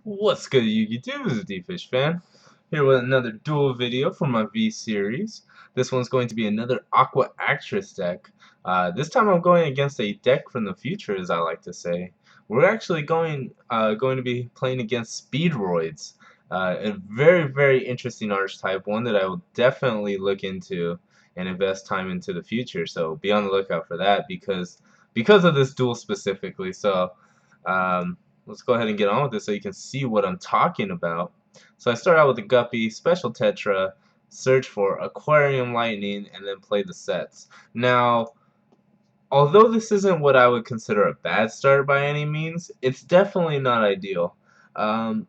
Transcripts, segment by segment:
What's good, YouTube? This is DFishFan here with another duel video for my V series. This one's going to be another Aqua Actress deck. This time I'm going against a deck from the future, as I like to say. We're actually going to be playing against Speedroids, a very interesting archetype, one that I will definitely look into and invest time into the future. So be on the lookout for that because of this duel specifically. So. Um, let's go ahead and get on with this so you can see what I'm talking about. So I start out with the Guppy, Special Tetra, search for Aquarium Lightning, and then play the sets. Now, although this isn't what I would consider a bad start by any means, it's definitely not ideal. Um,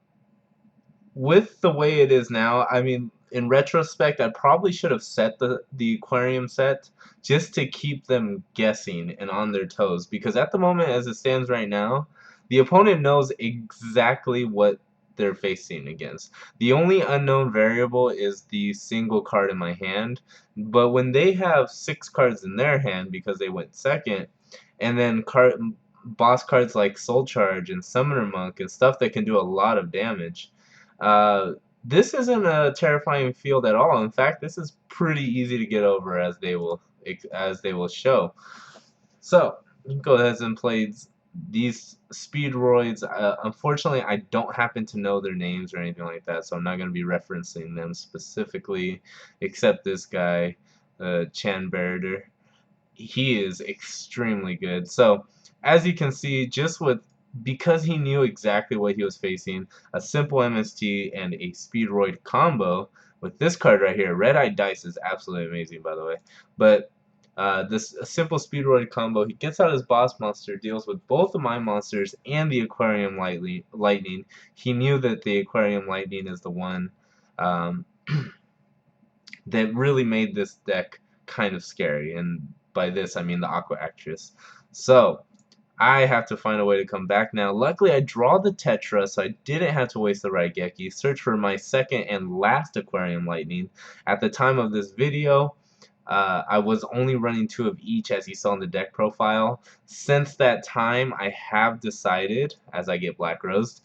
with the way it is now, I mean, in retrospect, I probably should have set the aquarium set just to keep them guessing and on their toes. Because at the moment, as it stands right now, the opponent knows exactly what they're facing against. The only unknown variable is the single card in my hand. But when they have 6 cards in their hand because they went second, and then boss cards like Soul Charge and Summoner Monk and stuff that can do a lot of damage. Uh, this isn't a terrifying field at all. In fact, this is pretty easy to get over, as they will show. So go ahead and play these Speedroids. Unfortunately, I don't happen to know their names or anything like that, so I'm not going to be referencing them specifically, except this guy, Chan Berder. He is extremely good. So as you can see, because he knew exactly what he was facing, a simple MST and a Speedroid combo with this card right here. Red Eye Dice is absolutely amazing, by the way. But this a simple Speedroid combo, he gets out his boss monster, deals with both of my monsters and the Aquarium Lightning. He knew that the Aquarium Lightning is the one um, that really made this deck kind of scary, and by this I mean the Aqua Actress. So I have to find a way to come back now. Luckily, I draw the Tetra, so I didn't have to waste the Raigeki. Search for my second and last Aquarium Lightning. At the time of this video, I was only running 2 of each, as you saw in the deck profile. Since that time, I have decided, as I get Black Rosed,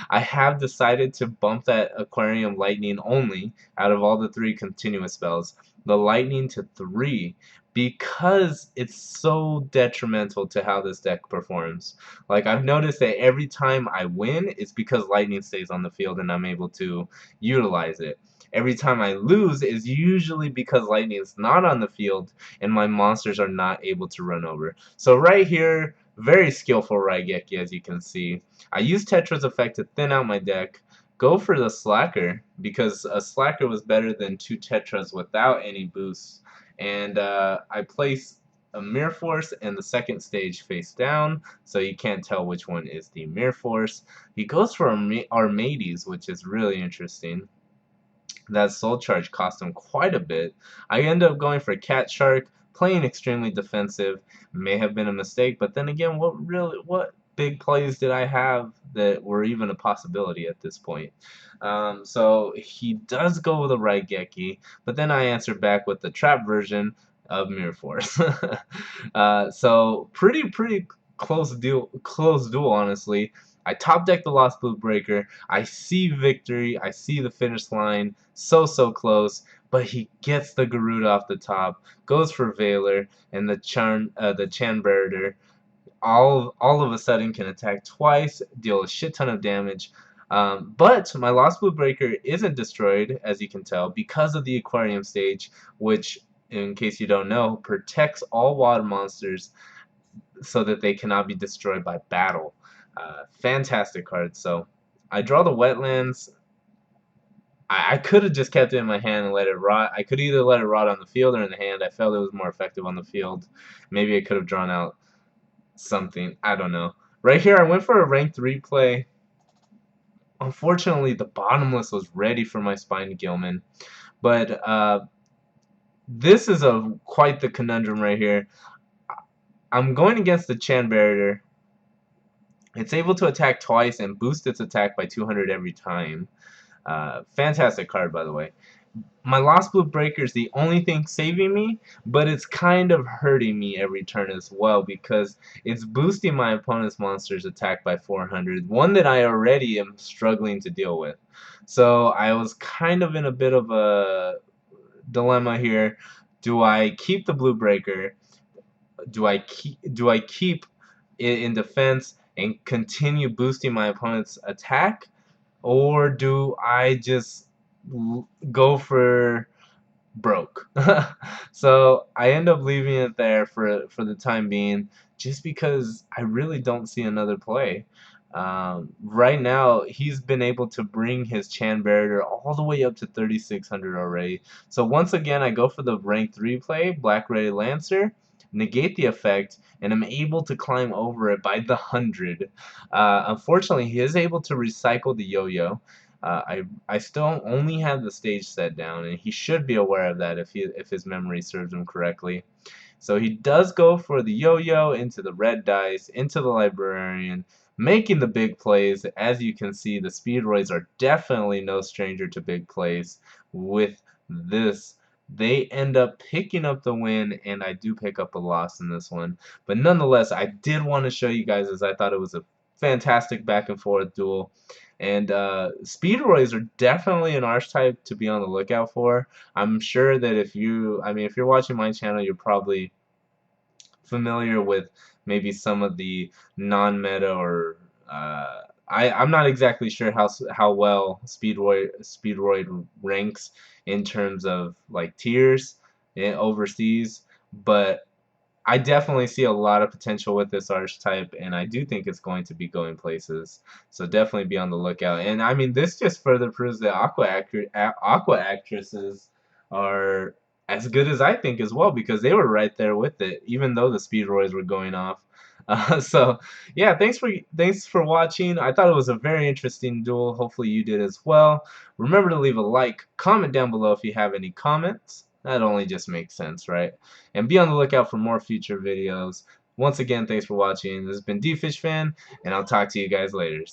I have decided to bump that Aquarium Lightning only out of all the 3 continuous spells. The Lightning to 3, because it's so detrimental to how this deck performs. Like, I've noticed that every time I win, it's because Lightning stays on the field and I'm able to utilize it. Every time I lose is usually because Lightning is not on the field and my monsters are not able to run over. So right here, very skillful Raigeki, as you can see. I use Tetra's effect to thin out my deck. Go for the Slacker, because a Slacker was better than 2 Tetras without any boosts. And I place a Mirror Force and the second stage face down, so you can't tell which one is the Mirror Force. He goes for Armades, which is really interesting. That Soul Charge cost him quite a bit. I end up going for Cat Shark, playing extremely defensive. May have been a mistake, but then again, what big plays did I have that were even a possibility at this point? So he does go with a Raigeki, but then I answer back with the trap version of Mirror Force. So pretty close duel, honestly. I top deck the Lost Blue Breaker. I see victory. I see the finish line. So close. But he gets the Garuda off the top, goes for Valor, and the Chanberder all of a sudden can attack twice, deal a shit ton of damage. But my Lost Blue Breaker isn't destroyed, as you can tell, because of the Aquarium stage, which, in case you don't know, protects all water monsters so that they cannot be destroyed by battle. Fantastic card. So I draw the Wetlands. I could have just kept it in my hand and let it rot. I could either let it rot on the field or in the hand. I felt it was more effective on the field. Maybe I could have drawn out something. I don't know. Right here, I went for a rank 3 play. Unfortunately, the Bottomless was ready for my Spine Gilman. But this is quite the conundrum right here. I'm going against the Chan Barrier. It's able to attack twice and boost its attack by 200 every time. Fantastic card, by the way. My Lost Blue Breaker is the only thing saving me, but it's kind of hurting me every turn as well because it's boosting my opponent's monster's attack by 400, one that I already am struggling to deal with. So I was kind of in a bit of a dilemma here. Do I keep the Blue Breaker? Do I keep it in defense and continue boosting my opponent's attack, or do I just go for broke? So I end up leaving it there for the time being, just because I really don't see another play. Right now, he's been able to bring his Chan barrier all the way up to 3,600 already. So once again, I go for the rank 3 play, Black Ray Lancer, negate the effect, and I'm able to climb over it by the 100. Unfortunately, he is able to recycle the yo-yo. I still only have the stage set down, and he should be aware of that if his memory serves him correctly. So he does go for the yo-yo into the red dice, into the librarian, making the big plays. As you can see, the Speedroids are definitely no stranger to big plays. With this, they end up picking up the win, and I do pick up a loss in this one. But nonetheless, I did want to show you guys, as I thought it was a fantastic back and forth duel. And Speedroids are definitely an archetype to be on the lookout for. I'm sure that if you're watching my channel, you're probably familiar with maybe some of the non-meta or I'm not exactly sure how well Speedroid ranks in terms of like tiers overseas, but I definitely see a lot of potential with this archetype, and I do think it's going to be going places. So definitely be on the lookout. And I mean, this just further proves that Aqua Actresses are as good as I think as well, because they were right there with it, even though the Speedroids were going off. So yeah, thanks for watching. I thought it was a very interesting duel. Hopefully you did as well. Remember to leave a like, comment down below if you have any comments. That only just makes sense, right? And be on the lookout for more future videos. Once again, thanks for watching. This has been DFishFan, and I'll talk to you guys later.